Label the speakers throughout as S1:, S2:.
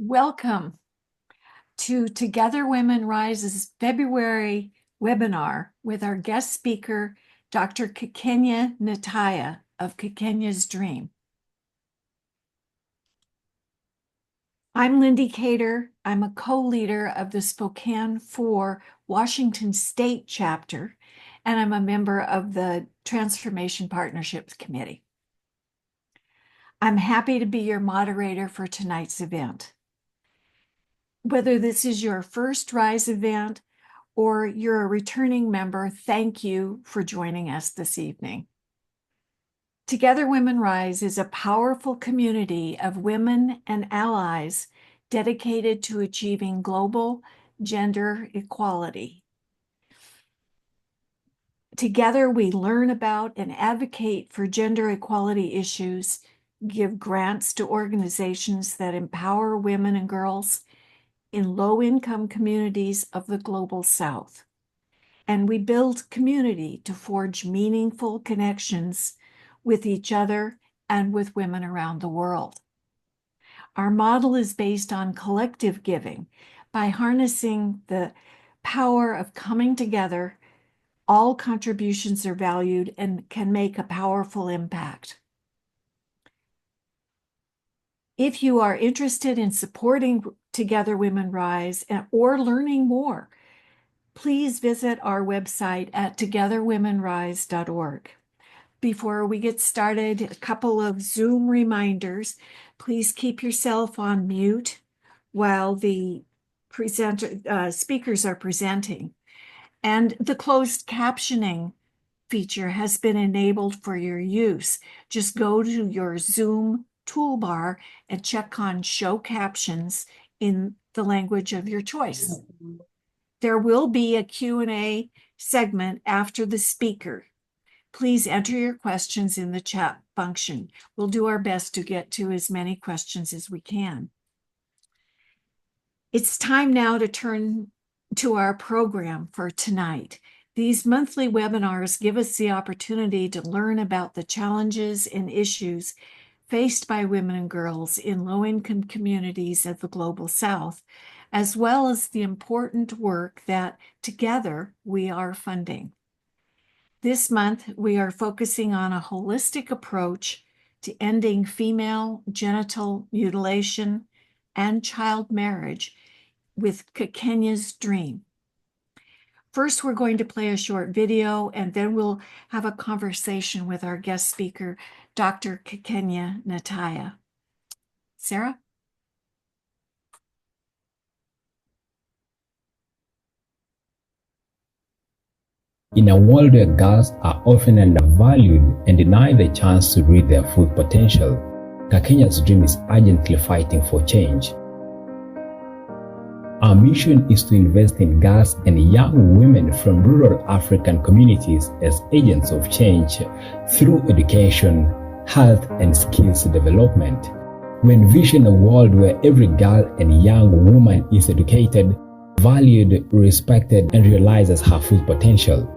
S1: Welcome to Together Women Rise's February webinar with our guest speaker, Dr. Kakenya Ntaiya of Kakenya's Dream. I'm Lindy Cater. I'm a co-leader of the Spokane 4 Washington State chapter, and I'm a member of the Transformation Partnerships Committee. I'm happy to be your moderator for tonight's event. Whether this is your first RISE event or you're a returning member, thank you for joining us this evening. Together Women Rise is a powerful community of women and allies dedicated to achieving global gender equality. Together, we learn about and advocate for gender equality issues, give grants to organizations that empower women and girls in low-income communities of the Global South. And we build community to forge meaningful connections with each other and with women around the world. Our model is based on collective giving. By harnessing the power of coming together, all contributions are valued and can make a powerful impact. If you are interested in supporting Together Women Rise or learning more, please visit our website at togetherwomenrise.org. Before we get started, a couple of Zoom reminders. Please keep yourself on mute while the speakers are presenting. And the closed captioning feature has been enabled for your use. Just go to your Zoom toolbar and check on Show Captions in the language of your choice. There will be a Q&A segment after the speaker. Please enter your questions in the chat function. We'll do our best to get to as many questions as we can. It's time now to turn to our program for tonight. These monthly webinars give us the opportunity to learn about the challenges and issues faced by women and girls in low-income communities of the Global South, as well as the important work that together we are funding. This month, we are focusing on a holistic approach to ending female genital mutilation and child marriage with Kakenya's Dream. First, we're going to play a short video, and then we'll have a conversation with our guest speaker, Dr. Kakenya Ntaiya. Sarah?
S2: In a world where girls are often undervalued and denied the chance to reach their full potential, Kakenya's Dream is urgently fighting for change. Our mission is to invest in girls and young women from rural African communities as agents of change through education, health, and skills development. We envision a world where every girl and young woman is educated, valued, respected, and realizes her full potential.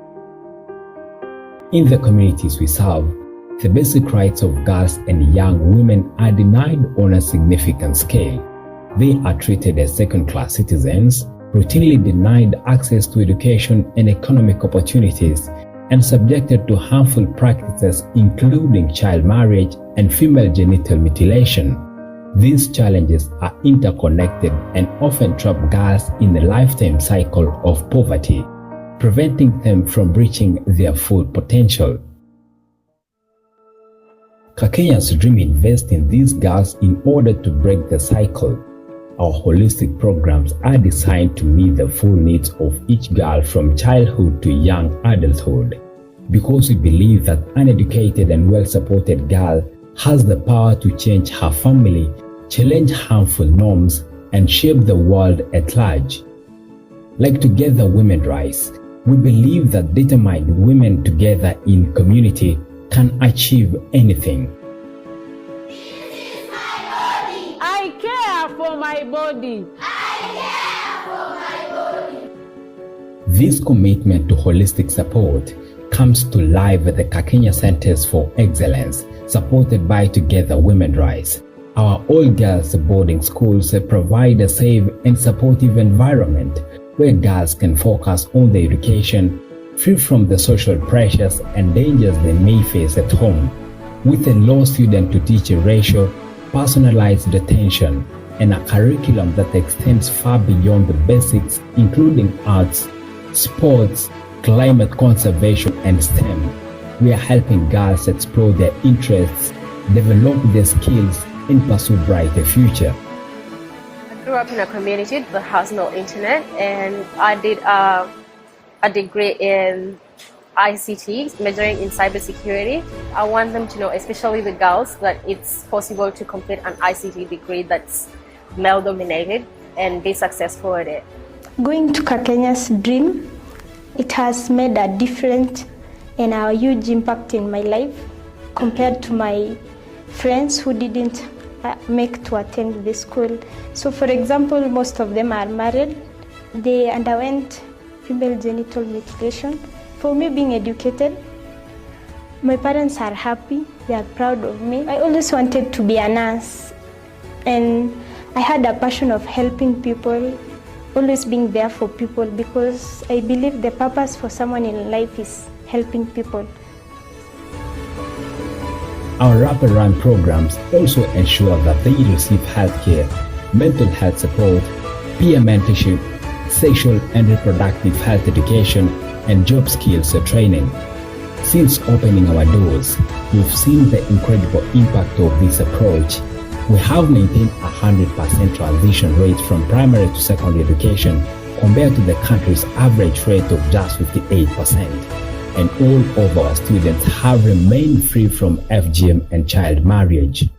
S2: In the communities we serve, the basic rights of girls and young women are denied on a significant scale. They are treated as second-class citizens, routinely denied access to education and economic opportunities, and subjected to harmful practices including child marriage and female genital mutilation. These challenges are interconnected and often trap girls in a lifetime cycle of poverty, preventing them from reaching their full potential. Kakenya's Dream invests in these girls in order to break the cycle. Our holistic programs are designed to meet the full needs of each girl from childhood to young adulthood, because we believe that an educated and well-supported girl has the power to change her family, challenge harmful norms, and shape the world at large. Like Together Women Rise, we believe that determined women together in community can achieve anything.
S3: I care for my body.
S2: This commitment to holistic support comes to life at the Kakenya Centers for Excellence, supported by Together Women Rise. Our all-girls boarding schools provide a safe and supportive environment where girls can focus on their education, free from the social pressures and dangers they may face at home. With a low student-to-teacher ratio, personalized attention, and a curriculum that extends far beyond the basics, including arts, sports, climate conservation, and STEM, we are helping girls explore their interests, develop their skills, and pursue a brighter future.
S4: I grew up in a community that has no internet, and I did a degree in ICT, majoring in cybersecurity. I want them to know, especially the girls, that it's possible to complete an ICT degree that's male-dominated and be successful at it.
S5: Going to Kakenya's dream, it has made a difference and a huge impact in my life compared to my friends who didn't make to attend the school. So for example, most of them are married. They underwent female genital mutilation. For me, being educated, my parents are happy, they are proud of me. I always wanted to be a nurse, and I had a passion of helping people, always being there for people, because I believe the purpose for someone in life is helping people.
S2: Our wraparound programs also ensure that they receive healthcare, mental health support, peer mentorship, sexual and reproductive health education, and job skills training. Since opening our doors, we've seen the incredible impact of this approach. We have maintained a 100% transition rate from primary to secondary education compared to the country's average rate of just 58%. And all of our students have remained free from FGM and child marriage.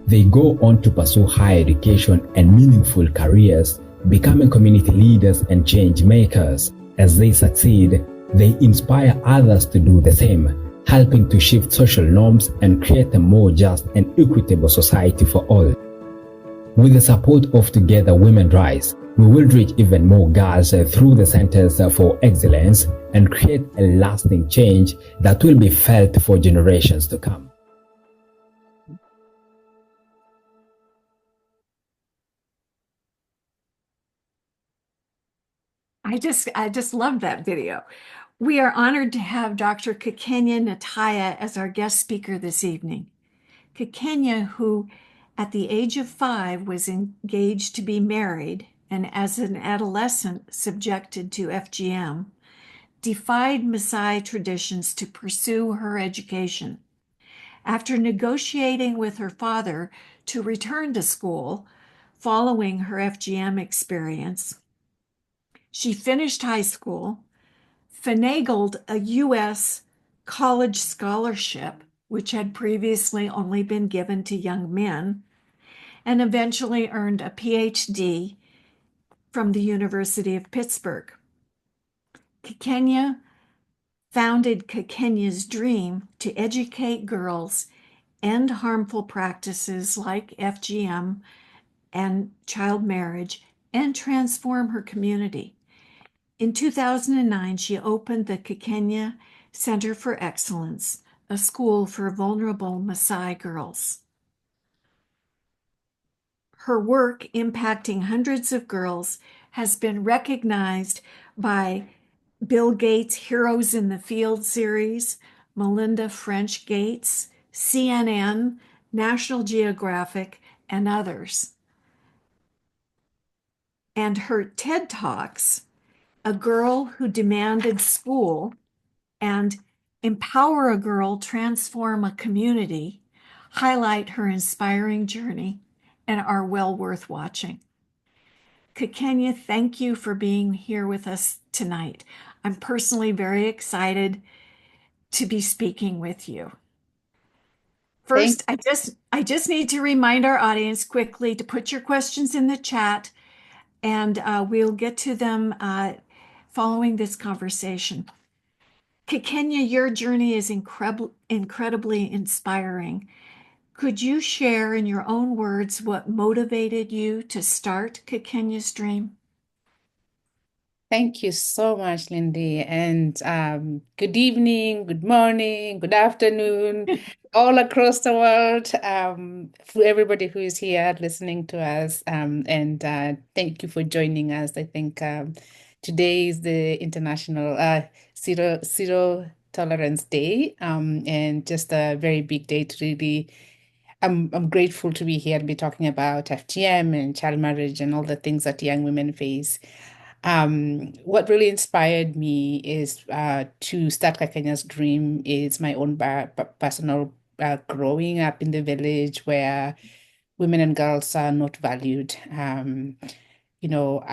S2: They go on to pursue higher education and meaningful careers, becoming community leaders and change makers. As they succeed, they inspire others to do the same, helping to shift social norms and create a more just and equitable society for all. With the support of Together Women Rise, we will reach even more girls through the Centers for Excellence and create a lasting change that will be felt for generations to come.
S1: I just love that video. We are honored to have Dr. Kakenya Ntaiya as our guest speaker this evening. Kakenya, who at the age of 5 was engaged to be married and as an adolescent subjected to FGM, defied Maasai traditions to pursue her education. After negotiating with her father to return to school following her FGM experience, she finished high school, finagled a U.S. college scholarship, which had previously only been given to young men, and eventually earned a PhD from the University of Pittsburgh. Kakenya founded Kakenya's Dream to educate girls, end harmful practices like FGM and child marriage, and transform her community. In 2009, she opened the Kakenya Center for Excellence, a school for vulnerable Maasai girls. Her work impacting hundreds of girls has been recognized by Bill Gates' Heroes in the Field series, Melinda French Gates, CNN, National Geographic, and others. And her TED Talks, A Girl Who Demanded School and Empower a Girl, Transform a Community, highlight her inspiring journey and are well worth watching. Kakenya, thank you for being here with us tonight. I'm personally very excited to be speaking with you. First, I just need to remind our audience quickly to put your questions in the chat, and we'll get to them following this conversation. Kakenya, your journey is incredibly inspiring. Could you share in your own words what motivated you to start Kakenya's Dream?
S6: Thank you so much, Lindy. And good evening, good morning, good afternoon, all across the world, for everybody who is here listening to us. And thank you for joining us. I think today is the International Zero Tolerance Day, and just a very big day to really. I'm grateful to be here and be talking about FGM and child marriage and all the things that young women face. What really inspired me is to start Kakenya's dream is my own personal growing up in the village where women and girls are not valued. You know,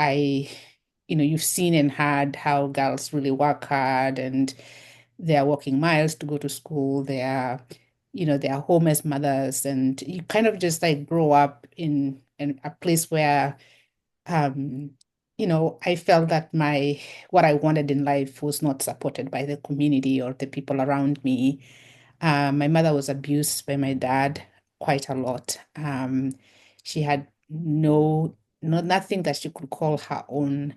S6: you've seen and heard how girls really work hard and they are walking miles to go to school. They are home as mothers, and you kind of just like grow up in a place where um, I felt that what I wanted in life was not supported by the community or the people around me. My mother was abused by my dad quite a lot. She had nothing that she could call her own.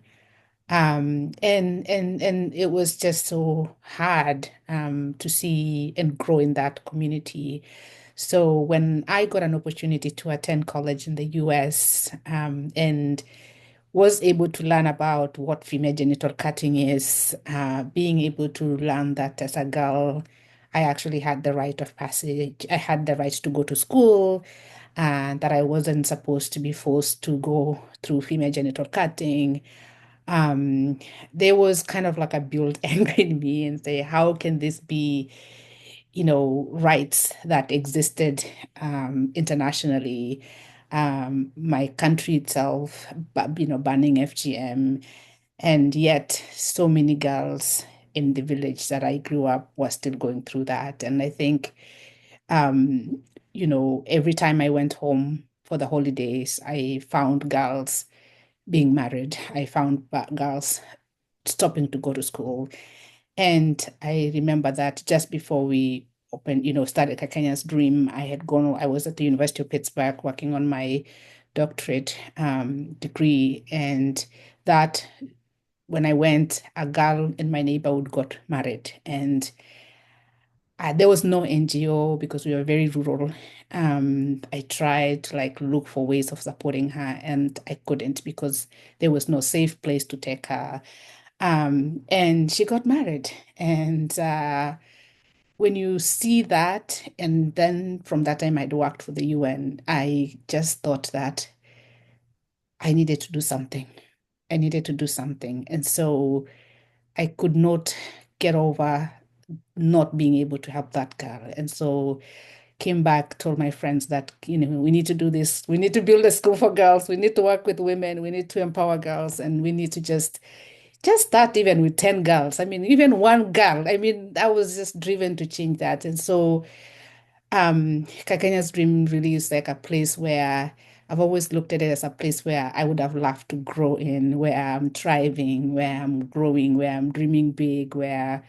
S6: And it was just so hard to see and grow in that community. So when I got an opportunity to attend college in the US, and was able to learn about what female genital cutting is, being able to learn that as a girl, I actually had the right of passage. I had the right to go to school, and that I wasn't supposed to be forced to go through female genital cutting. um, there was kind of like a built anger in me and say, how can this be, rights that existed internationally? My country itself, banning FGM, and yet so many girls in the village that I grew up were still going through that. And I think, um, every time I went home for the holidays, I found girls being married. I found girls stopping to go to school. And I remember that just before we opened, started Kakenya's Dream, I was at the University of Pittsburgh working on my doctorate degree. And that when I went, a girl in my neighborhood got married. And there was no NGO because we were very rural. I tried to like look for ways of supporting her, and I couldn't because there was no safe place to take her. And she got married. And when you see that, and then from that time I'd worked for the UN, I just thought that I needed to do something. I needed to do something. And so I could not get over not being able to help that girl. And so came back, told my friends that, we need to do this. We need to build a school for girls. We need to work with women. We need to empower girls. And we need to just start even with 10 girls. I mean, even one girl. I mean, I was just driven to change that. And so Kakenya's Dream really is like a place where I've always looked at it as a place where I would have loved to grow in, where I'm thriving, where I'm growing, where I'm dreaming big, where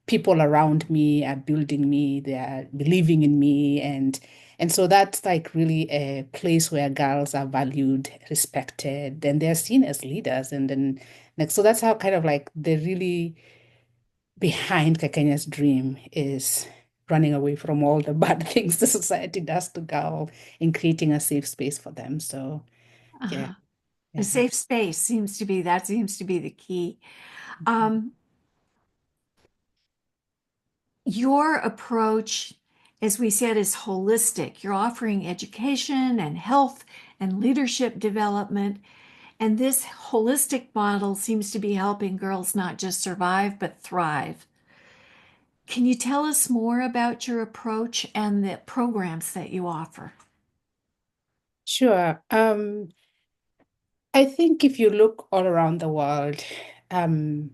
S6: people around me are building me, they are believing in me. And so that's like really a place where girls are valued, respected, and they're seen as leaders. And then next, so that's how kind of like the really behind Kakenya's Dream is running away from all the bad things the society does to girl in creating a safe space for them. So yeah,
S1: A
S6: yeah.
S1: safe space seems to be the key. Your approach, as we said, is holistic. You're offering education and health and leadership development. And this holistic model seems to be helping girls not just survive, but thrive. Can you tell us more about your approach and the programs that you offer?
S6: Sure. I think if you look all around the world, um,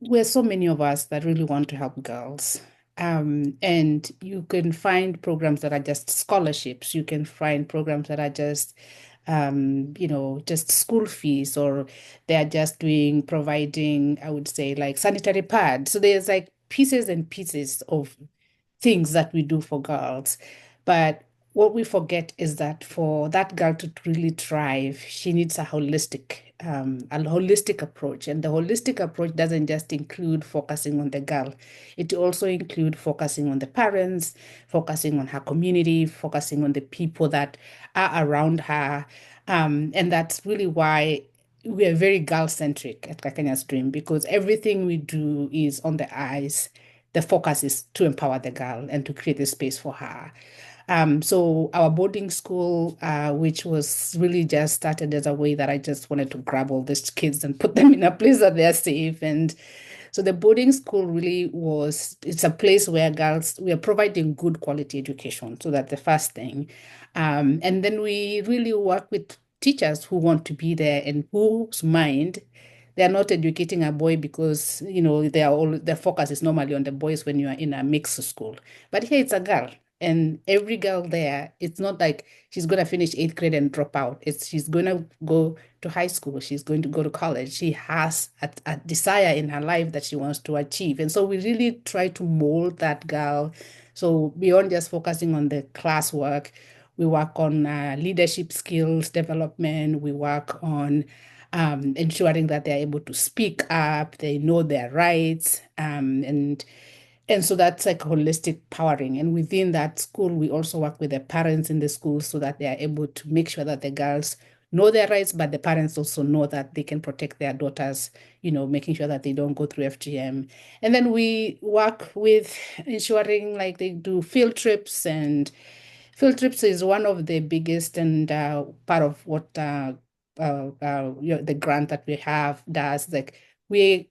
S6: we're so many of us that really want to help girls. And you can find programs that are just scholarships. You can find programs that are just, just school fees, or they're just providing, I would say, like sanitary pads. So there's like pieces and pieces of things that we do for girls. But what we forget is that for that girl to really thrive, she needs a holistic a holistic approach. And the holistic approach doesn't just include focusing on the girl. It also includes focusing on the parents, focusing on her community, focusing on the people that are around her. And that's really why we are very girl-centric at Kakenya's Dream, because everything we do is on the eyes. The focus is to empower the girl and to create a space for her. So our boarding school, which was really just started as a way that I just wanted to grab all these kids and put them in a place that they're safe. And so the boarding school really it's a place where we are providing good quality education. So that's the first thing. And then we really work with teachers who want to be there and whose mind they're not educating a boy because, their focus is normally on the boys when you are in a mixed school. But here it's a girl. And every girl there, it's not like she's going to finish 8th grade and drop out. She's going to go to high school. She's going to go to college. She has a desire in her life that she wants to achieve. And so we really try to mold that girl. So beyond just focusing on the classwork, we work on leadership skills development. We work on ensuring that they're able to speak up, they know their rights, and so that's like holistic powering. And within that school, we also work with the parents in the school so that they are able to make sure that the girls know their rights, but the parents also know that they can protect their daughters, making sure that they don't go through FGM. And then we work with ensuring like they do field trips, and field trips is one of the biggest and part of what the grant that we have does. Like we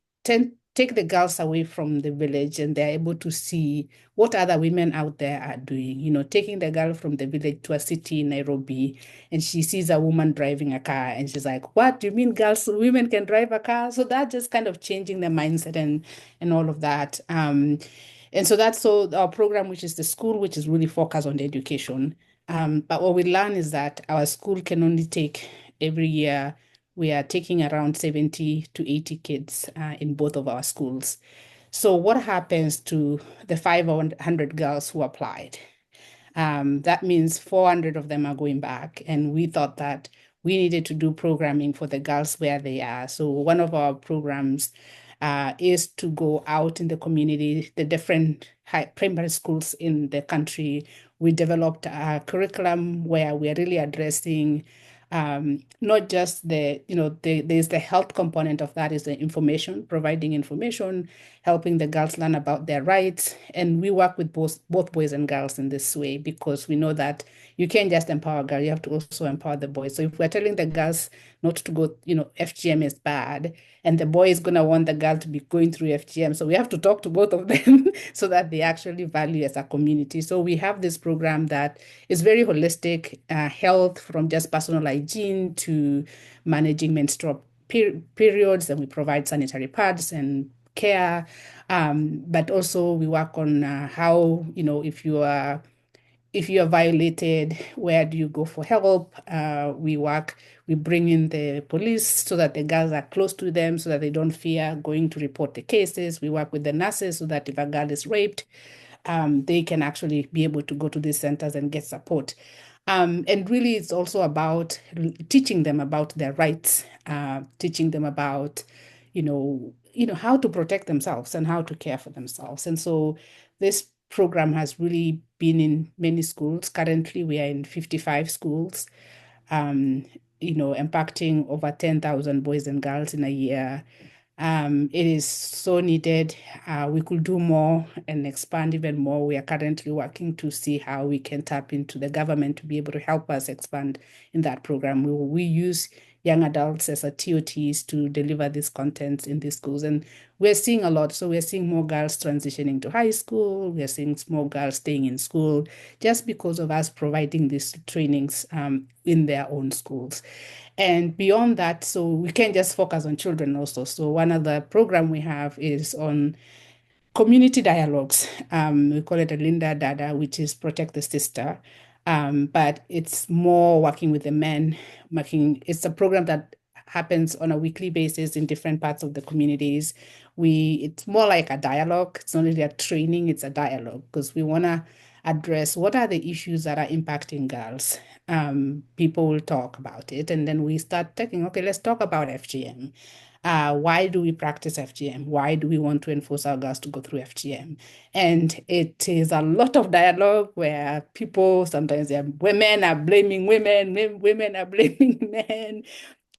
S6: take the girls away from the village and they're able to see what other women out there are doing. Taking the girl from the village to a city in Nairobi, and she sees a woman driving a car and she's like, what do you mean women can drive a car? So that just kind of changing the mindset and all of that. And so that's our program, which is the school, which is really focused on the education. But what we learn is that our school can only take every year, we are taking around 70 to 80 kids in both of our schools. So what happens to the 500 girls who applied? That means 400 of them are going back. And we thought that we needed to do programming for the girls where they are. So one of our programs is to go out in the community, the different primary schools in the country. We developed a curriculum where we are really addressing not just there's the health component of that, is the information, providing information, helping the girls learn about their rights. And we work with both boys and girls in this way because we know that you can't just empower a girl, you have to also empower the boys. So if we're telling the girls not to go, FGM is bad, and the boy is going to want the girl to be going through FGM. So we have to talk to both of them so that they actually value as a community. So we have this program that is very holistic, health from just personal hygiene to managing menstrual periods, and we provide sanitary pads and care. But also we work on how, if you are violated, where do you go for help? We bring in the police so that the girls are close to them so that they don't fear going to report the cases. We work with the nurses so that if a girl is raped, they can actually be able to go to these centers and get support. And really, it's also about teaching them about their rights, teaching them about, how to protect themselves and how to care for themselves. And so this program has really been in many schools. Currently, we are in 55 schools, impacting over 10,000 boys and girls in a year. It is so needed. We could do more and expand even more. We are currently working to see how we can tap into the government to be able to help us expand in that program. We use young adults as a TOTs to deliver this content in these schools. And we're seeing a lot. So we're seeing more girls transitioning to high school. We're seeing more girls staying in school just because of us providing these trainings in their own schools. And beyond that, so we can't just focus on children also. So one of the program we have is on community dialogues. We call it a Linda Dada, which is Protect the Sister. But it's more working with the men. It's a program that happens on a weekly basis in different parts of the communities. It's more like a dialogue. It's not really a training, it's a dialogue because we want to address what are the issues that are impacting girls. People will talk about it, and then we start taking, okay, let's talk about FGM. Why do we practice FGM? Why do we want to enforce our girls to go through FGM? And it is a lot of dialogue where people sometimes women are blaming women, women are blaming men,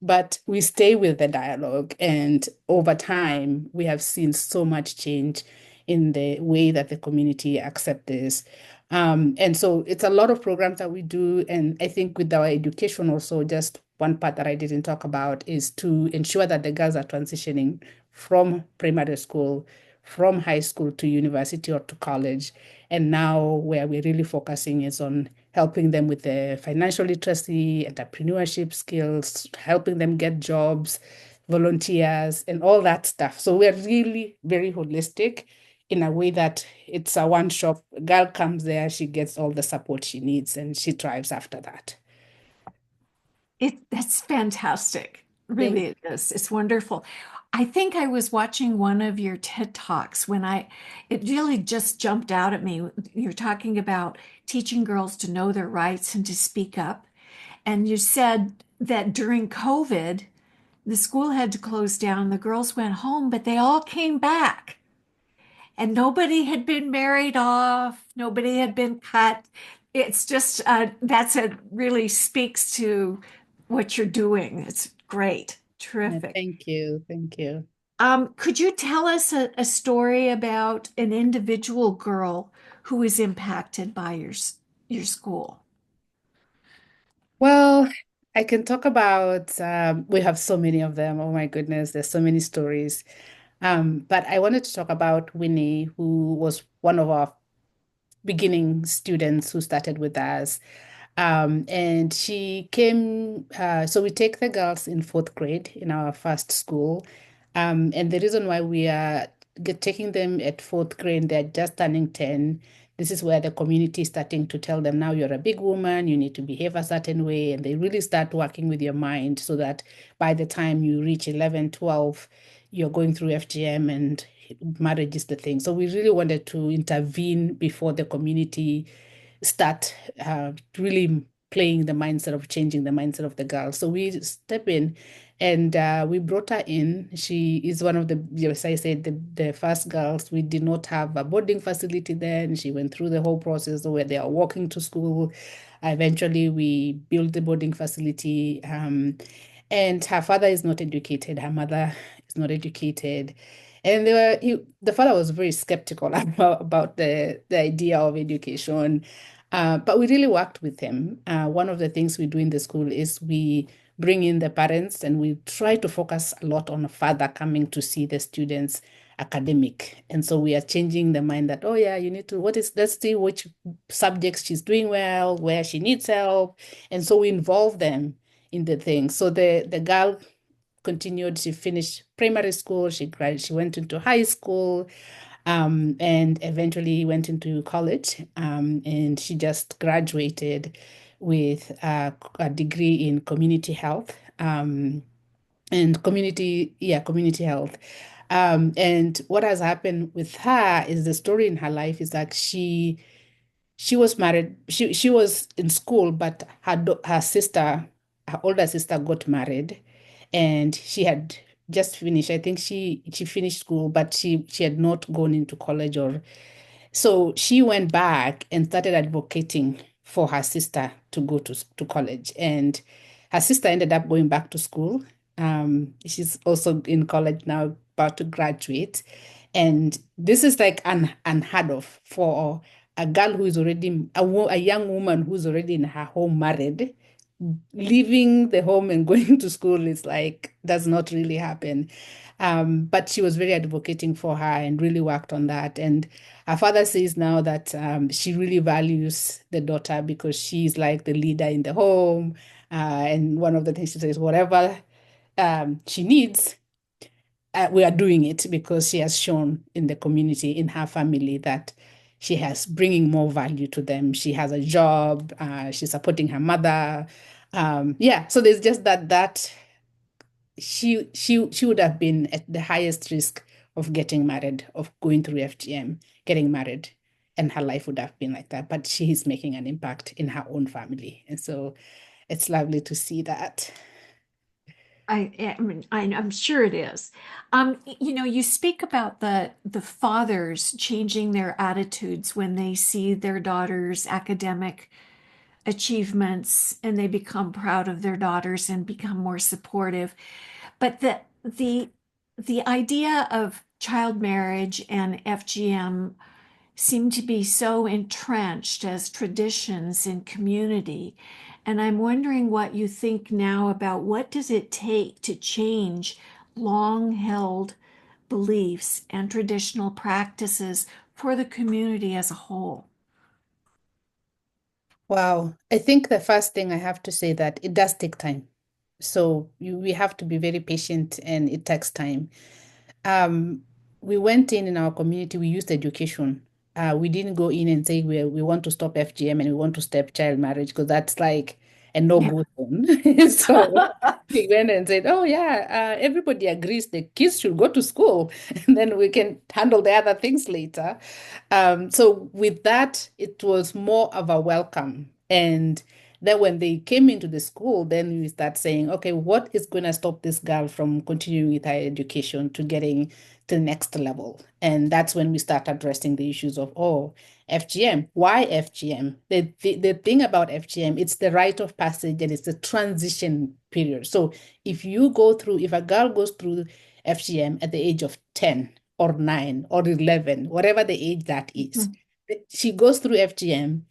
S6: but we stay with the dialogue. And over time, we have seen so much change in the way that the community accept this. And so it's a lot of programs that we do. And I think with our education also, just one part that I didn't talk about is to ensure that the girls are transitioning from primary school, from high school to university or to college. And now where we're really focusing is on helping them with the financial literacy, entrepreneurship skills, helping them get jobs, volunteers, and all that stuff. So we're really very holistic in a way that it's a one shop. Girl comes there, she gets all the support she needs, and she thrives after that.
S1: That's fantastic. Really, it is. It's wonderful. I think I was watching one of your TED Talks when it really just jumped out at me. You're talking about teaching girls to know their rights and to speak up. And you said that during COVID, the school had to close down, the girls went home, but they all came back. And nobody had been married off, nobody had been cut. It's just really speaks to what you're doing. It's great,
S6: Yeah,
S1: terrific.
S6: thank you. Thank you.
S1: Could you tell us a story about an individual girl who was impacted by your school?
S6: Well, I can talk about, we have so many of them. Oh my goodness, there's so many stories. But I wanted to talk about Winnie, who was one of our beginning students who started with us. And she came, so we take the girls in fourth grade in our first school. And the reason why we are taking them at fourth grade, they're just turning 10. This is where the community is starting to tell them, now you're a big woman, you need to behave a certain way. And they really start working with your mind so that by the time you reach 11, 12, you're going through FGM and marriage is the thing. So we really wanted to intervene before the community start really playing the mindset of changing the mindset of the girl. So we step in and we brought her in. She is one of the, as I said, the first girls. We did not have a boarding facility then. She went through the whole process where they are walking to school. Eventually, we built the boarding facility. And her father is not educated. Her mother is not educated. And the father was very skeptical about the idea of education. But we really worked with him. One of the things we do in the school is we bring in the parents and we try to focus a lot on the father coming to see the students academic. And so we are changing the mind that, oh yeah, you need to, let's see which subjects she's doing well, where she needs help. And so we involve them in the thing. So the girl continued, she finished primary school, she went into high school, and eventually went into college. And she just graduated with a degree in community health, and community health. And what has happened with her is the story in her life is that she was married. She was in school, but her older sister got married, and she had just finished. I think she finished school, but she had not gone into college or so she went back and started advocating for her sister to go to college. And her sister ended up going back to school. She's also in college now, about to graduate. And this is like unheard of for a girl who is already, a young woman who's already in her home married, leaving the home and going to school is like, does not really happen. But she was very advocating for her and really worked on that. And her father says now that she really values the daughter because she's like the leader in the home. And one of the things she says, whatever she needs, we are doing it because she has shown in the community, in her family, that she has bringing more value to them. She has a job. She's supporting her mother. Yeah, so there's just that she would have been at the highest risk of getting married, of going through FGM, getting married. and her life would have been like that. But she is making an impact in her own family. And so it's lovely to see that.
S1: I'm sure it is. You speak about the fathers changing their attitudes when they see their daughters' academic achievements and they become proud of their daughters and become more supportive. But the idea of child marriage and FGM seem to be so entrenched as traditions in community. And I'm wondering what you think now about what does it take to change long held beliefs and traditional practices for the community as a whole.
S6: Wow. I think the first thing I have to say that it does take time. So we have to be very patient and it takes time. Um, we went in our community, we used education. We didn't go in and say we want to stop FGM and we want to stop child marriage because that's like a
S1: Yeah.
S6: no-go zone. So we went and said, oh yeah, everybody agrees the kids should go to school and then we can handle the other things later. So with that, it was more of a welcome. And then when they came into the school, then we start saying, okay, what is going to stop this girl from continuing with her education to getting to the next level? And that's when we start addressing the issues of, oh, FGM. Why FGM? The thing about FGM, it's the rite of passage and it's the transition period. So if a girl goes through FGM at the age of 10 or 9 or 11, whatever the age that is, she goes through FGM,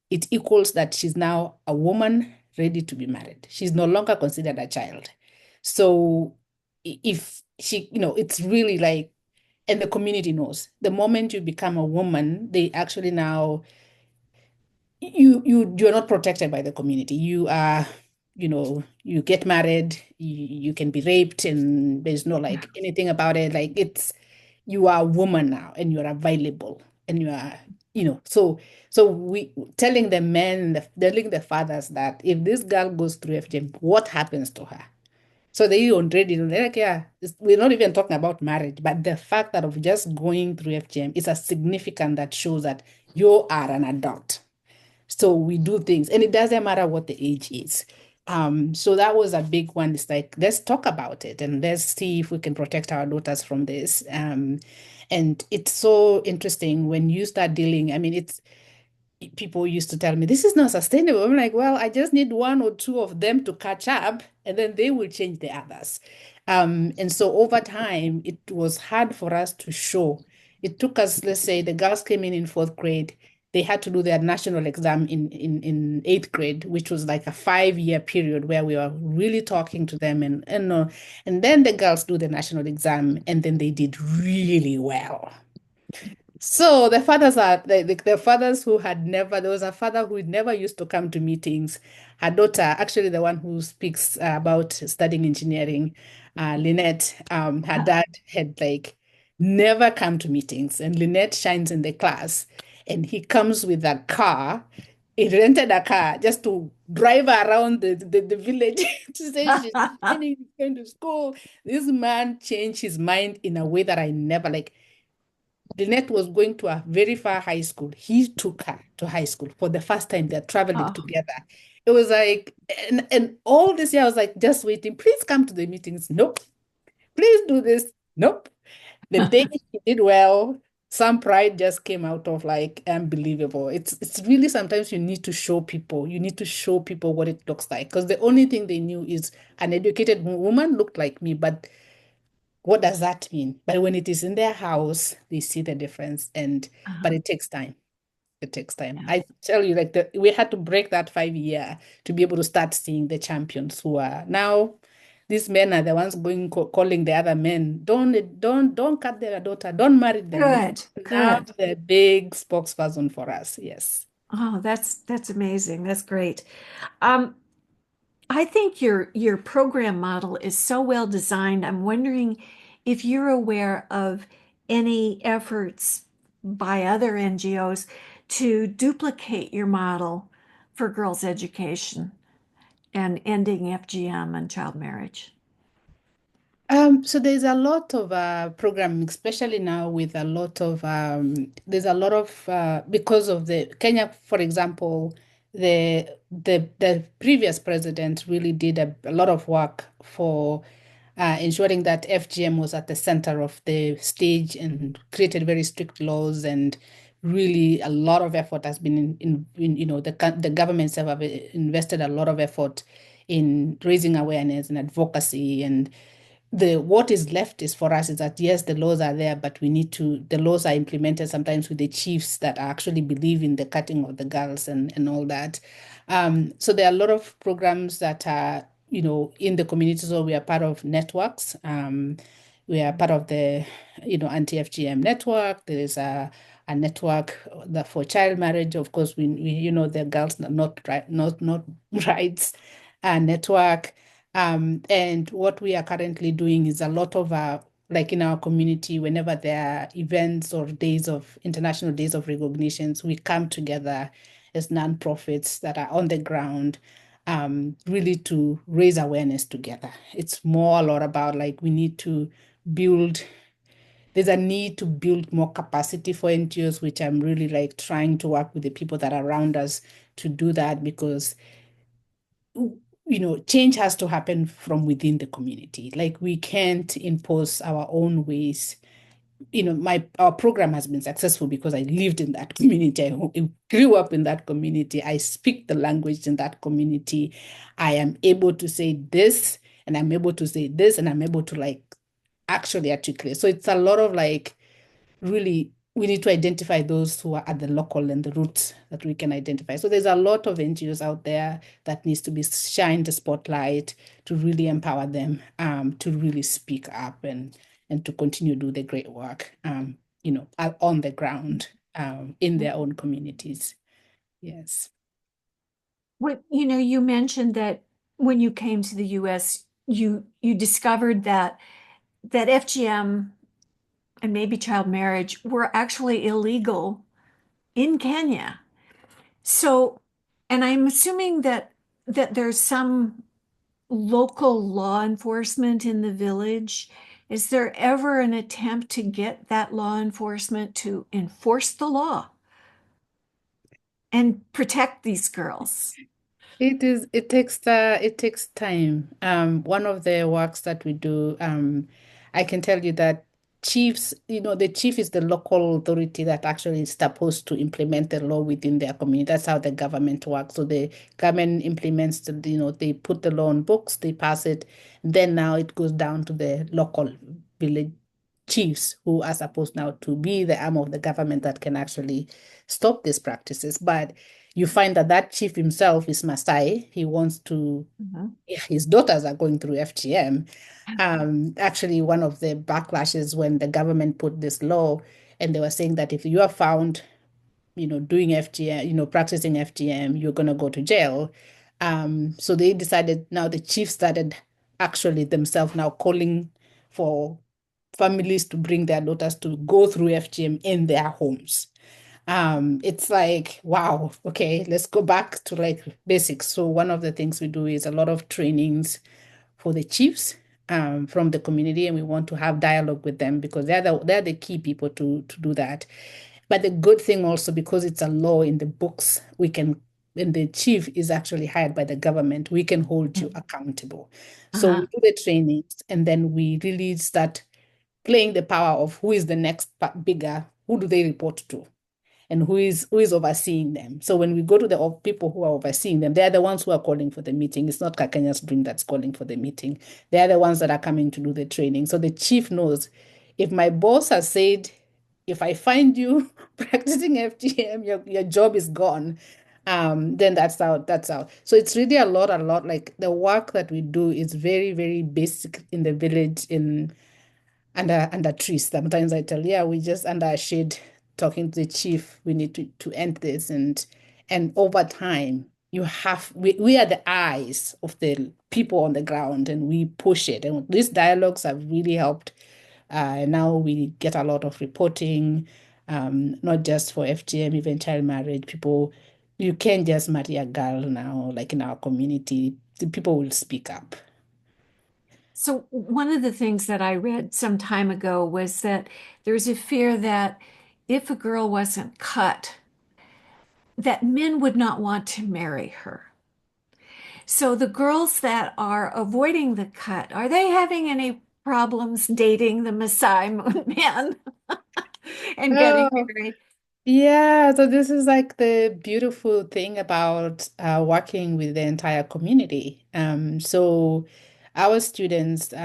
S6: it equals that she's now a woman ready to be married. She's no longer considered a child. So if she, it's really like, and the community knows the moment you become a woman, they actually now you're not protected by the community. You are, you get married, you can be raped, and there's no like anything about it. Like you are a woman now and you're available and you are, so we telling the men, telling the fathers that if this girl goes through FGM, what happens to her? So they already know, they're like, yeah, we're not even talking about marriage, but the fact that of just going through FGM is a significant that shows that you are an adult. So we do things, and it doesn't matter what the age is. So that was a big one. It's like, let's talk about it and let's see if we can protect our daughters from this. And it's so interesting when you start dealing. I mean, people used to tell me, this is not sustainable. I'm like, well, I just need one or two of them to catch up and then they will change the others. And so over time, it was hard for us to show. It took us, let's say the girls came in fourth grade, they had to do their national exam in eighth grade, which was like a 5-year period where we were really talking to them and then the girls do the national exam and then they did really well. So the fathers are the fathers who had never, there was a father who never used to come to meetings. Her daughter, actually the one who speaks about studying engineering, Lynette, her dad had like never come to meetings. And Lynette shines in the class and he comes with a car. He rented a car just to drive around the village to say she's going to school. This man changed his mind in a way that I never like. Lynette was going to a very far high school. He took her to high school for the first time. They're traveling
S1: Oh,
S6: together. It was like, and all this year I was like, just waiting. Please come to the meetings. Nope. Please do this. Nope. The day he did well, some pride just came out of like unbelievable. It's really sometimes you need to show people. You need to show people what it looks like because the only thing they knew is an educated woman looked like me, but what does that mean? But when it is in their house, they see the difference. But it takes time. It takes time.
S1: yeah.
S6: I tell you, like we had to break that 5 year to be able to start seeing the champions who are now. These men are the ones going calling the other men, don't cut their daughter, don't marry them.
S1: Good,
S6: Now
S1: good.
S6: the big spokesperson for us. Yes.
S1: Oh, that's amazing. That's great. Um, I think your program model is so well designed. I'm wondering if you're aware of any efforts by other NGOs to duplicate your model for girls' education and ending FGM and child marriage.
S6: So there's a lot of programming, especially now with a lot of there's a lot of because of the Kenya, for example, the previous president really did a lot of work for ensuring that FGM was at the center of the stage and created very strict laws, and really a lot of effort has been the governments have invested a lot of effort in raising awareness and advocacy. And the what is left is for us is that yes, the laws are there, but we need to the laws are implemented sometimes with the chiefs that actually believe in the cutting of the girls and all that. So there are a lot of programs that are in the community. So we are part of networks. We are part of the anti-FGM network. There is a network that for child marriage. Of course, we the girls not right, not rights network. And what we are currently doing is a lot of like in our community, whenever there are events or international days of recognitions, we come together as nonprofits that are on the ground, really to raise awareness together. It's more a lot about like we need to build there's a need to build more capacity for NGOs, which I'm really like trying to work with the people that are around us to do that, because change has to happen from within the community. Like we can't impose our own ways. Our program has been successful because I lived in that community. I grew up in that community. I speak the language in that community. I am able to say this, and I'm able to say this, and I'm able to like actually articulate. So it's a lot of like really we need to identify those who are at the local and the roots that we can identify. So there's a lot of NGOs out there that needs to be shined the spotlight to really empower them to really speak up and to continue to do the great work on the ground in their own communities. Yes.
S1: You mentioned that when you came to the US, you discovered that FGM and maybe child marriage were actually illegal in Kenya. So, and I'm assuming that there's some local law enforcement in the village. Is there ever an attempt to get that law enforcement to enforce the law and protect these girls?
S6: It takes time. One of the works that we do, I can tell you that chiefs, the chief is the local authority that actually is supposed to implement the law within their community. That's how the government works. So the government implements they put the law on books, they pass it, then now it goes down to the local village chiefs who are supposed now to be the arm of the government that can actually stop these practices. But you find that that chief himself is Masai. He wants to, his daughters are going through FGM. Actually, one of the backlashes when the government put this law, and they were saying that if you are found, doing FGM, practicing FGM, you're going to go to jail. So they decided now the chief started actually themselves now calling for families to bring their daughters to go through FGM in their homes. It's like, wow, okay, let's go back to like basics. So one of the things we do is a lot of trainings for the chiefs from the community, and we want to have dialogue with them because they're the key people to do that. But the good thing also, because it's a law in the books, we can, when the chief is actually hired by the government, we can hold you accountable. So we do the trainings, and then we really start playing the power of who is the next bigger, who do they report to? And who is overseeing them. So when we go to the people who are overseeing them, they're the ones who are calling for the meeting. It's not Kakenya's Dream that's calling for the meeting. They're the ones that are coming to do the training. So the chief knows if my boss has said, if I find you practicing FGM, your job is gone. Then that's out. That's out. So it's really a lot. Like the work that we do is very, very basic in the village in under trees. Sometimes I tell, yeah, we just under a shade talking to the chief, we need to end this. And over time, we are the eyes of the people on the ground, and we push it. And these dialogues have really helped. Now we get a lot of reporting, not just for FGM, even child marriage. People, you can't just marry a girl now, like in our community. The people will speak up.
S1: So one of the things that I read some time ago was that there's a fear that if a girl wasn't cut, that men would not want to marry her. So the girls that are avoiding the cut, are they having any problems dating the Maasai man and getting
S6: Oh,
S1: married?
S6: yeah, so this is like the beautiful thing about working with the entire community. So our students, we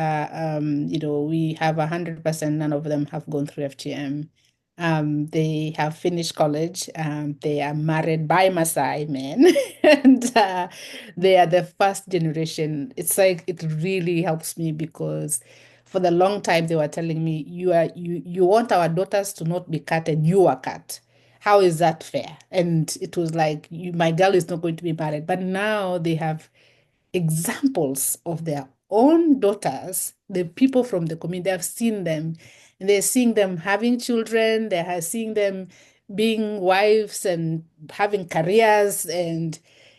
S6: have 100%, none of them have gone through FGM. They have finished college. They are married by Maasai men, and they are the first generation. It's like it really helps me because for the long time they were telling me, you want our daughters to not be cut and you are cut. How is that fair? And it was like, my girl is not going to be married. But now they have examples of their own daughters, the people from the community, have seen them, and they're seeing them having children, they're seeing them being wives and having careers, and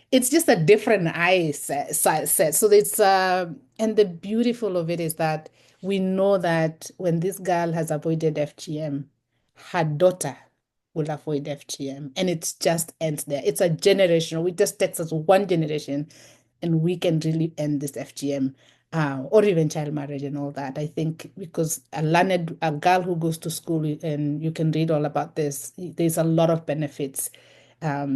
S6: it's just a different eye set. So it's and the beautiful of it is that we know that when this girl has avoided FGM, her daughter will avoid FGM, and it just ends there. It's a generation. It just takes us one generation and we can really end this FGM, or even child marriage and all that. I think because a girl who goes to school, and you can read all about this, there's a lot of benefits. Her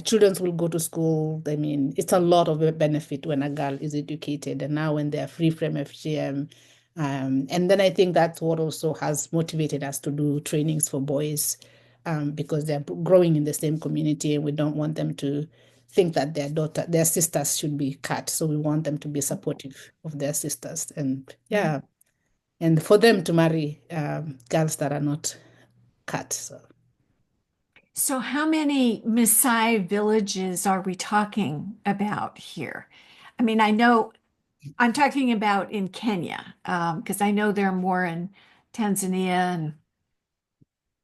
S6: children will go to school. I mean, it's a lot of a benefit when a girl is educated, and now when they're free from FGM. And then I think that's what also has motivated us to do trainings for boys, because they're growing in the same community, and we don't want them to think that their sisters should be cut. So we want them to be supportive of their sisters, and yeah, and for them to marry girls that are not cut.
S1: So how many Maasai villages are we talking about here? I mean, I know I'm talking about in Kenya, because I know there are more in Tanzania and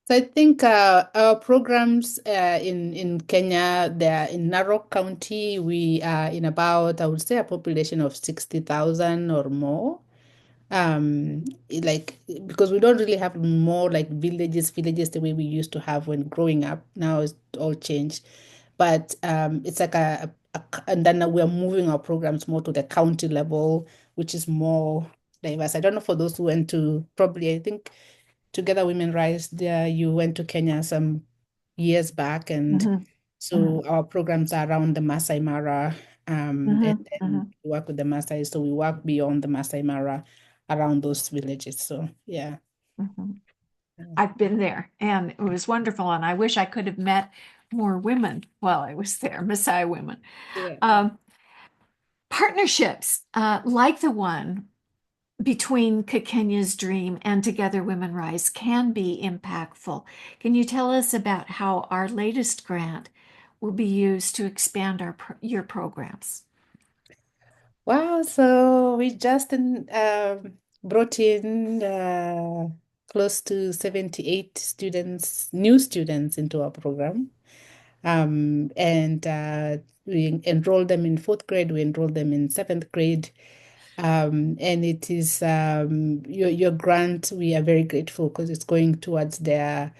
S6: So I think our programs in Kenya, they're in Narok County. We are in about, I would say, a population of 60,000 or more. Like, because we don't really have more like villages the way we used to have when growing up. Now it's all changed. But it's like and then we're moving our programs more to the county level, which is more diverse. I don't know, for those who went to, probably, I think Together Women Rise, there you went to Kenya some years back, and
S1: Mhm, mhm,
S6: so our programs are around the Masai Mara, and
S1: mhm,
S6: then
S1: mhm,
S6: we work with the Masai, so we work beyond the Masai Mara around those villages. So yeah.
S1: mhm.
S6: Yeah.
S1: I've been there and it was wonderful. And I wish I could have met more women while I was there, Maasai women.
S6: Yeah.
S1: Um, Partnerships like the one between Kakenya's Dream and Together Women Rise can be impactful. Can you tell us about how our latest grant will be used to expand your programs?
S6: Wow, so we just brought in close to 78 students, new students into our program. And we enrolled them in fourth grade, we enrolled them in seventh grade. And it is your grant, we are very grateful because it's going towards their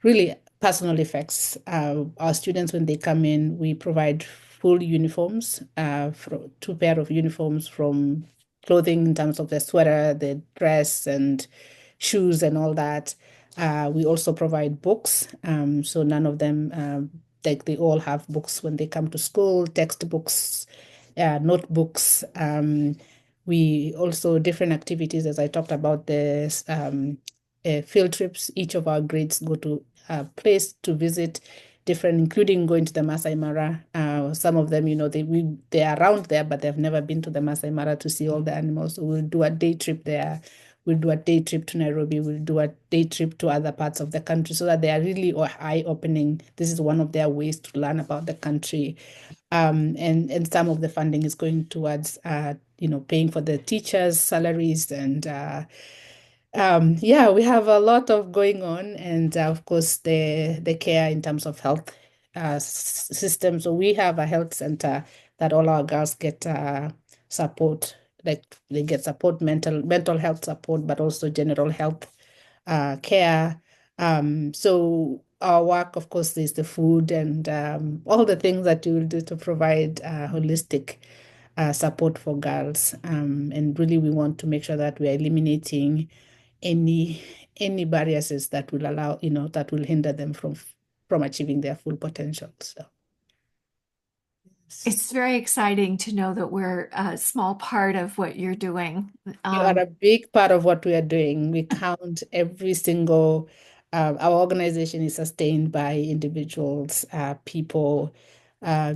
S6: really personal effects. Our students, when they come in, we provide full uniforms, for two pair of uniforms, from clothing in terms of the sweater, the dress, and shoes and all that. We also provide books. So none of them, like, they all have books when they come to school, textbooks, notebooks. We also different activities, as I talked about, this field trips. Each of our grades go to a place to visit different, including going to the Masai Mara. Some of them, they are around there, but they've never been to the Masai Mara to see all the animals. So we'll do a day trip there. We'll do a day trip to Nairobi. We'll do a day trip to other parts of the country, so that they are really eye-opening. This is one of their ways to learn about the country. And some of the funding is going towards paying for the teachers' salaries, and yeah, we have a lot of going on, and of course the care in terms of health system. So we have a health center that all our girls get support like they get support, mental health support, but also general health care. So our work, of course, is the food and all the things that you will do to provide holistic support for girls. And really, we want to make sure that we are eliminating any barriers that will allow, that will hinder them from achieving their full potential. So
S1: It's very exciting to know that we're a small part of what you're doing.
S6: you are a big part of what we are doing. We count every single, our organization is sustained by individuals, people,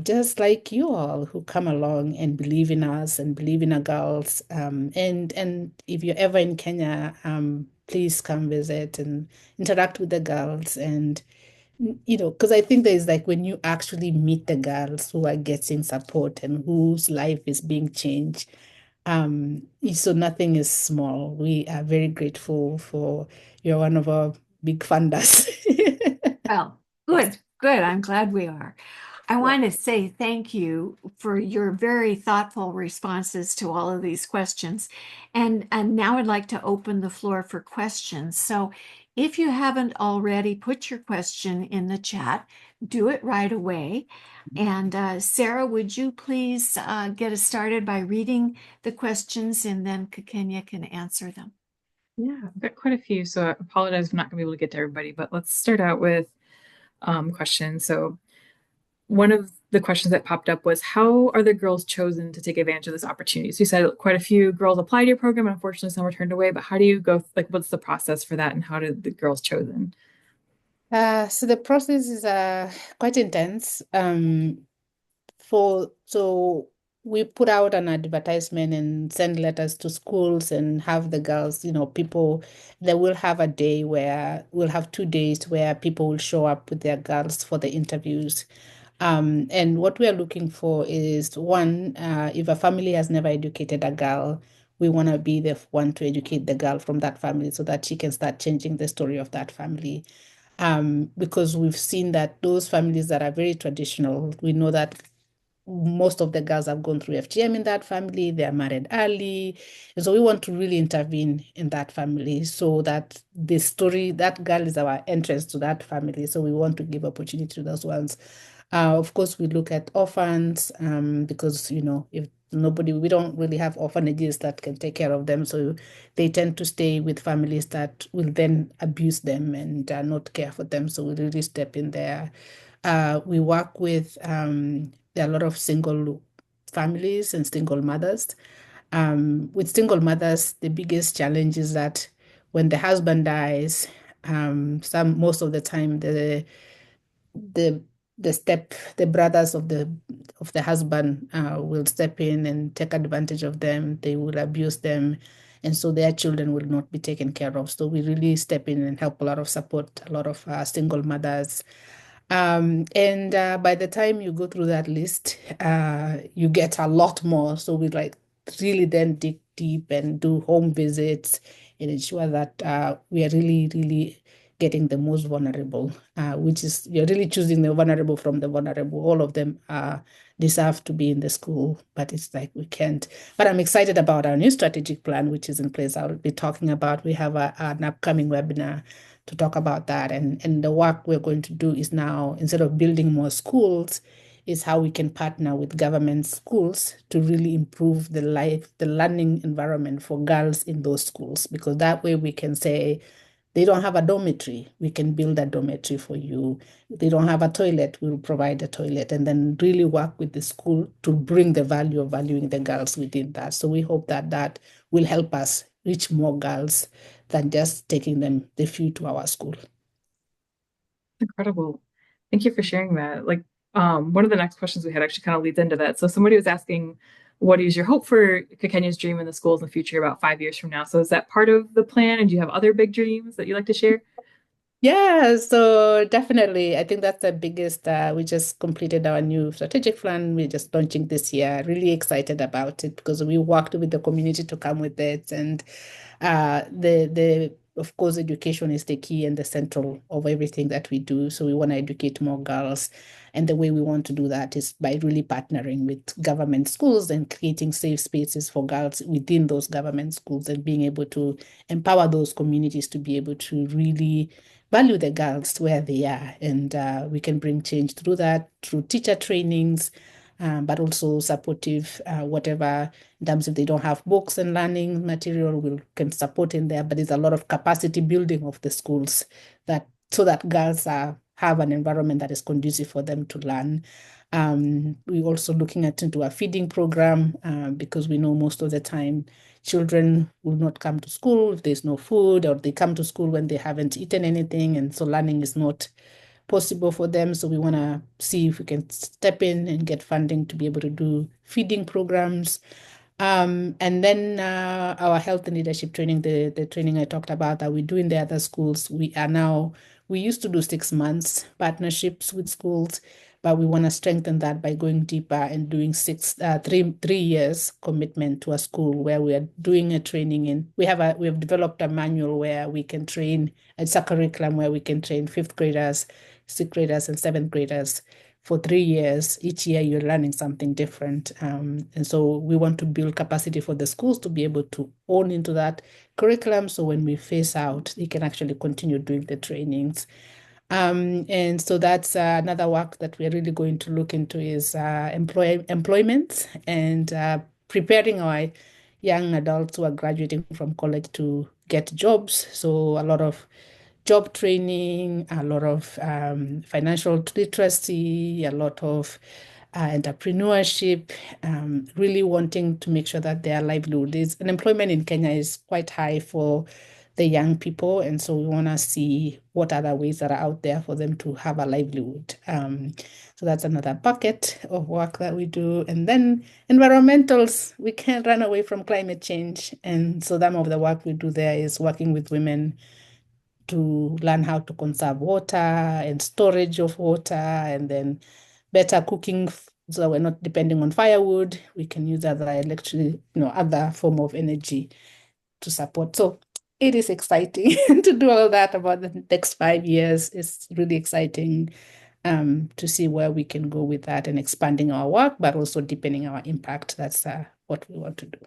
S6: just like you all who come along and believe in us and believe in our girls. And if you're ever in Kenya, please come visit and interact with the girls. And because I think there's like when you actually meet the girls who are getting support and whose life is being changed, so nothing is small. We are very grateful for you're one of our big funders.
S1: Well, good. I'm glad we are. I want to say thank you for your very thoughtful responses to all of these questions. And now I'd like to open the floor for questions. So if you haven't already put your question in the chat, do it right away. And Sarah, would you please get us started by reading the questions and then Kakenya can answer them?
S7: Yeah, I've got quite a few, so I apologize I'm not going to be able to get to everybody, but let's start out with questions. So one of the questions that popped up was, how are the girls chosen to take advantage of this opportunity? So you said quite a few girls applied to your program, and unfortunately some were turned away, but how do you go, like, what's the process for that, and how did the girls chosen?
S6: So the process is quite intense. So we put out an advertisement and send letters to schools and have the girls, people, they will have a day where we'll have 2 days where people will show up with their girls for the interviews. And what we are looking for is one, if a family has never educated a girl, we want to be the one to educate the girl from that family so that she can start changing the story of that family. Because we've seen that those families that are very traditional, we know that most of the girls have gone through FGM in that family, they're married early. And so we want to really intervene in that family so that the story, that girl is our entrance to that family. So we want to give opportunity to those ones. Of course, we look at orphans because, if we don't really have orphanages that can take care of them. So they tend to stay with families that will then abuse them and not care for them. So we really step in there. We work with, there are a lot of single families and single mothers. With single mothers, the biggest challenge is that when the husband dies, most of the time the the brothers of the husband will step in and take advantage of them. They will abuse them, and so their children will not be taken care of. So we really step in and help a lot of support a lot of single mothers. And by the time you go through that list, you get a lot more. So we like really then dig deep and do home visits and ensure that we are really, really getting the most vulnerable, which is you're really choosing the vulnerable from the vulnerable. All of them deserve to be in the school, but it's like we can't. But I'm excited about our new strategic plan, which is in place. I'll be talking about. We have an upcoming webinar to talk about that. And the work we're going to do is now, instead of building more schools, is how we can partner with government schools to really improve the learning environment for girls in those schools, because that way we can say, they don't have a dormitory, we can build a dormitory for you. They don't have a toilet, we'll provide a toilet, and then really work with the school to bring the value of valuing the girls within that. So we hope that that will help us reach more girls than just taking them the few to our school.
S7: Incredible. Thank you for sharing that. Like, one of the next questions we had actually kind of leads into that. So somebody was asking, what is your hope for Kakenya's dream in the schools in the future about 5 years from now? So is that part of the plan? And do you have other big dreams that you'd like to share?
S6: Yeah, so definitely. I think that's the biggest. We just completed our new strategic plan. We're just launching this year. Really excited about it because we worked with the community to come with it. And of course, education is the key and the central of everything that we do. So we want to educate more girls. And the way we want to do that is by really partnering with government schools and creating safe spaces for girls within those government schools and being able to empower those communities to be able to really value the girls where they are. And we can bring change through that, through teacher trainings, but also supportive, whatever, in terms of they don't have books and learning material, we can support in there. But there's a lot of capacity building of the schools that so that girls have an environment that is conducive for them to learn. We're also looking into a feeding program because we know most of the time children will not come to school if there's no food, or they come to school when they haven't eaten anything, and so learning is not possible for them. So we want to see if we can step in and get funding to be able to do feeding programs. And then our health and leadership training, the training I talked about that we do in the other schools, we used to do 6 months partnerships with schools, but we want to strengthen that by going deeper and doing 3 years commitment to a school where we are doing a training in. We have developed a manual where we can train. It's a curriculum where we can train fifth graders, sixth graders, and seventh graders for 3 years. Each year you're learning something different. And so we want to build capacity for the schools to be able to own into that curriculum. So when we phase out, they can actually continue doing the trainings. And so that's another work that we're really going to look into is employment and preparing our young adults who are graduating from college to get jobs. So a lot of job training, a lot of financial literacy, a lot of entrepreneurship, really wanting to make sure that their livelihood is, unemployment in Kenya is quite high for the young people. And so we want to see what other ways that are out there for them to have a livelihood. So that's another bucket of work that we do. And then environmentals, we can't run away from climate change. And so some of the work we do there is working with women to learn how to conserve water and storage of water, and then better cooking so that we're not depending on firewood. We can use other electricity, other form of energy to support. So it is exciting to do all that about the next 5 years. It's really exciting to see where we can go with that and expanding our work, but also deepening our impact. That's what we want to do.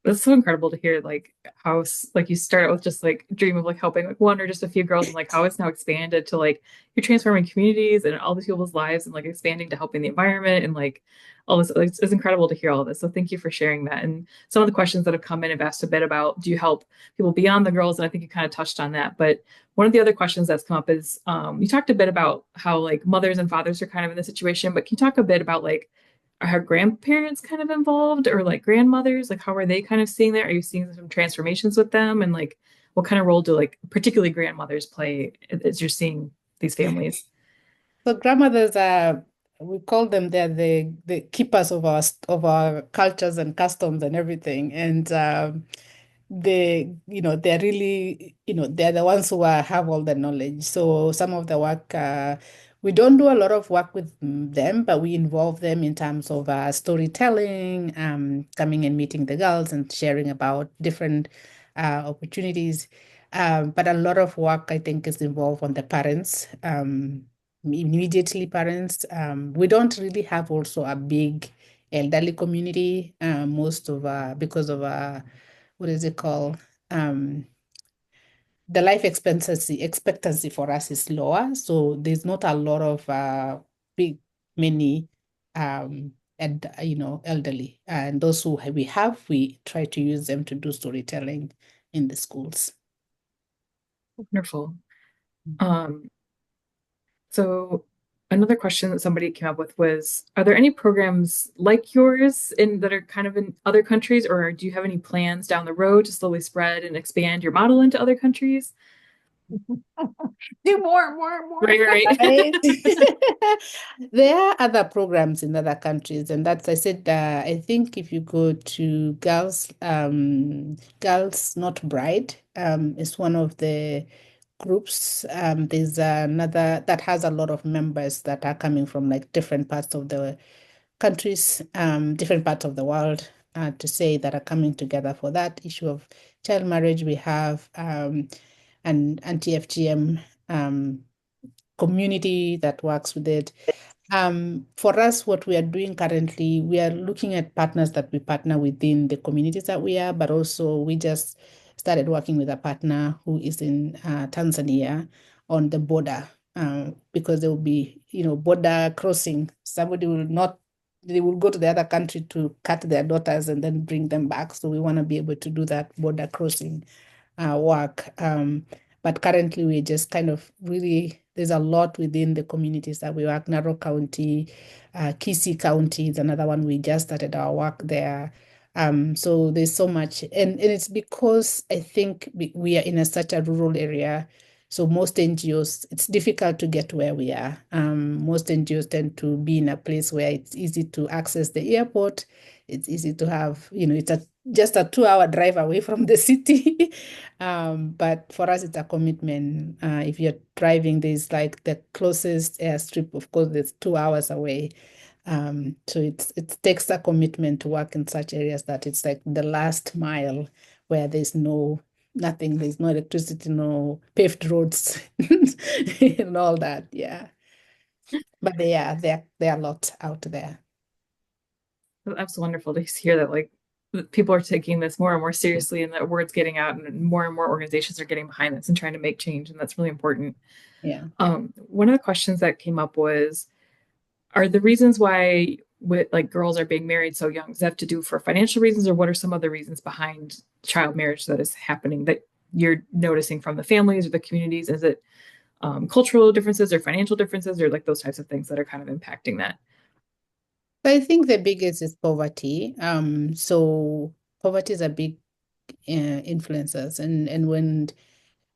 S7: That's so incredible to hear, like how like you start out with just like dream of like helping like one or just a few girls, and like how it's now expanded to like you're transforming communities and all these people's lives and like expanding to helping the environment and like all this. Like, it's incredible to hear all of this. So thank you for sharing that. And some of the questions that have come in have asked a bit about, do you help people beyond the girls? And I think you kind of touched on that. But one of the other questions that's come up is you talked a bit about how like mothers and fathers are kind of in the situation, but can you talk a bit about like, are her grandparents kind of involved, or like grandmothers? Like, how are they kind of seeing that? Are you seeing some transformations with them? And like, what kind of role do like particularly grandmothers play as you're seeing these families?
S6: So grandmothers are, we call them, they're the keepers of our cultures and customs and everything. And they're really, they're the ones who have all the knowledge. So some of the work, we don't do a lot of work with them, but we involve them in terms of storytelling, coming and meeting the girls and sharing about different opportunities. But a lot of work, I think, is involved on the parents, immediately parents. We don't really have also a big elderly community, most of because of what is it called? The life expectancy for us is lower, so there's not a lot of many and elderly, and those who we have, we try to use them to do storytelling in the schools.
S7: Wonderful. So another question that somebody came up with was, are there any programs like yours that are kind of in other countries, or do you have any plans down the road to slowly spread and expand your model into other countries?
S1: Do more.
S7: Right.
S6: There are other programs in other countries, and that's, I said, I think if you go to Girls Not Bride, is one of the groups. There's another that has a lot of members that are coming from like different parts of the countries, different parts of the world. to say that are coming together for that issue of child marriage. We have an anti-FGM community that works with it. For us, what we are doing currently, we are looking at partners that we partner within the communities that we are, but also we just started working with a partner who is in Tanzania on the border, because there will be, border crossing. Somebody will not, they will go to the other country to cut their daughters and then bring them back. So we want to be able to do that border crossing work. But currently, we're just kind of really, there's a lot within the communities that we work. Narrow County, Kisii County is another one. We just started our work there. So there's so much. And it's because I think we are in such a rural area. So most NGOs, it's difficult to get where we are. Most NGOs tend to be in a place where it's easy to access the airport. It's easy to have, it's just a 2-hour drive away from the city. But for us, it's a commitment. If you're driving, there's like the closest airstrip, of course, that's 2 hours away. So it takes a commitment to work in such areas that it's like the last mile where there's nothing, there's no electricity, no paved roads, and all that. Yeah. But there are a lot out there.
S7: That's wonderful to hear that like people are taking this more and more seriously and that word's getting out and more organizations are getting behind this and trying to make change. And that's really important.
S6: Yeah.
S7: One of the questions that came up was, are the reasons why like girls are being married so young, does that have to do for financial reasons, or what are some other reasons behind child marriage that is happening that you're noticing from the families or the communities? Is it cultural differences or financial differences or like those types of things that are kind of impacting that?
S6: I think the biggest is poverty. So poverty is a big influences, and when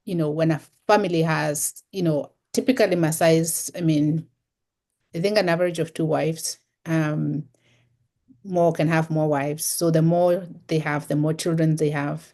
S6: a family has, typically Maasai's, I mean, I think an average of 2 wives. More can have more wives. So the more they have, the more children they have.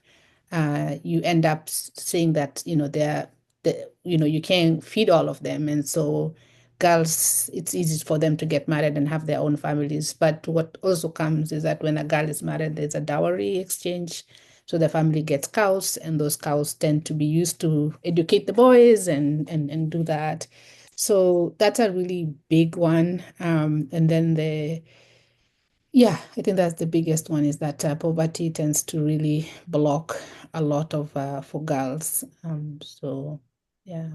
S6: You end up seeing that, you can't feed all of them. And so girls, it's easy for them to get married and have their own families. But what also comes is that when a girl is married, there's a dowry exchange. So the family gets cows, and those cows tend to be used to educate the boys and do that. So that's a really big one. And then I think that's the biggest one, is that poverty tends to really block a lot of for girls. So yeah.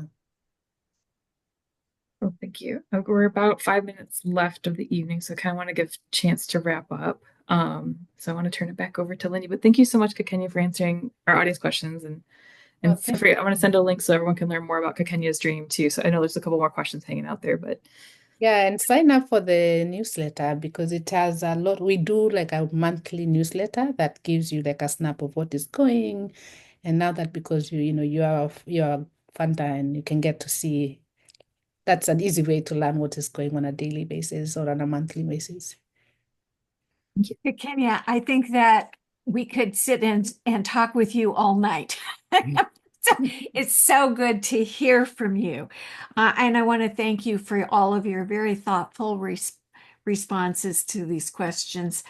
S7: Well, thank you. We're about 5 minutes left of the evening, so I kind of want to give a chance to wrap up. So I want to turn it back over to Lindy. But thank you so much, Kakenya, for answering our audience questions. And feel free, I want to send a link so everyone can learn more about Kakenya's dream too. So I know there's a couple more questions hanging out there, but
S6: Yeah, and sign up for the newsletter because it has a lot. We do like a monthly newsletter that gives you like a snap of what is going. And now that because you're Fanta and you can get to see, that's an easy way to learn what is going on a daily basis or on a monthly basis.
S1: Kenya, I think that we could sit and talk with you all night. So it's so good to hear from you. And I want to thank you for all of your very thoughtful responses to these questions.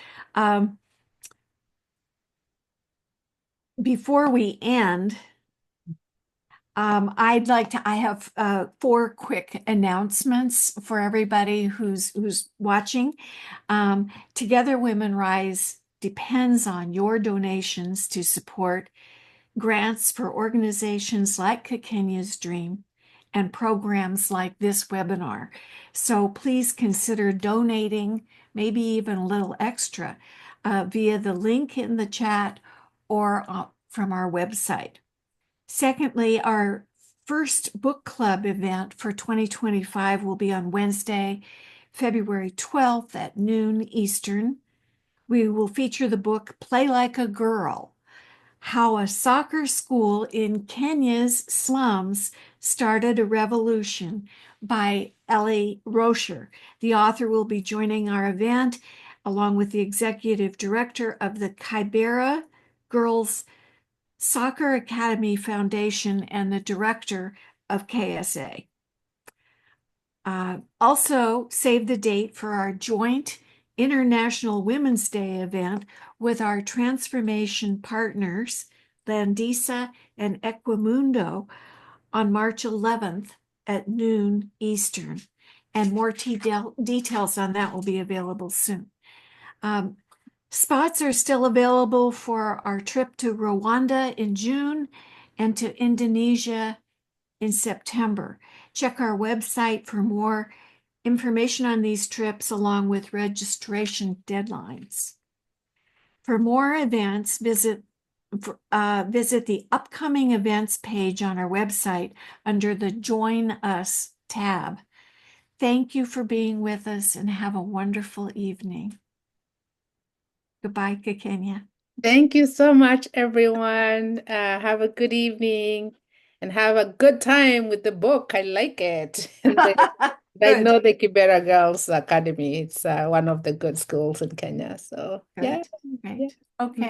S1: Before we end, I have 4 quick announcements for everybody who's watching. Together Women Rise depends on your donations to support grants for organizations like Kakenya's Dream and programs like this webinar. So please consider donating, maybe even a little extra, via the link in the chat or from our website. Secondly, our first book club event for 2025 will be on Wednesday, February 12th at noon Eastern. We will feature the book Play Like a Girl: How a Soccer School in Kenya's Slums Started a Revolution by Ellie Rocher. The author will be joining our event along with the executive director of the Kibera Girls Soccer Academy Foundation and the director of KSA. Also, save the date for our joint International Women's Day event with our transformation partners, Landisa and Equimundo, on March 11th at noon Eastern. And more details on that will be available soon. Spots are still available for our trip to Rwanda in June and to Indonesia in September. Check our website for more information on these trips along with registration deadlines. For more events, visit the upcoming events page on our website under the Join Us tab. Thank you for being with us and have a wonderful evening. Goodbye, Kakenya.
S6: Thank you so much, everyone. Have a good evening and have a good time with the book. I like it. I know the Kibera Girls Academy. It's one of the good schools in Kenya. So,
S1: Good.
S6: yeah.
S1: Great. Okay.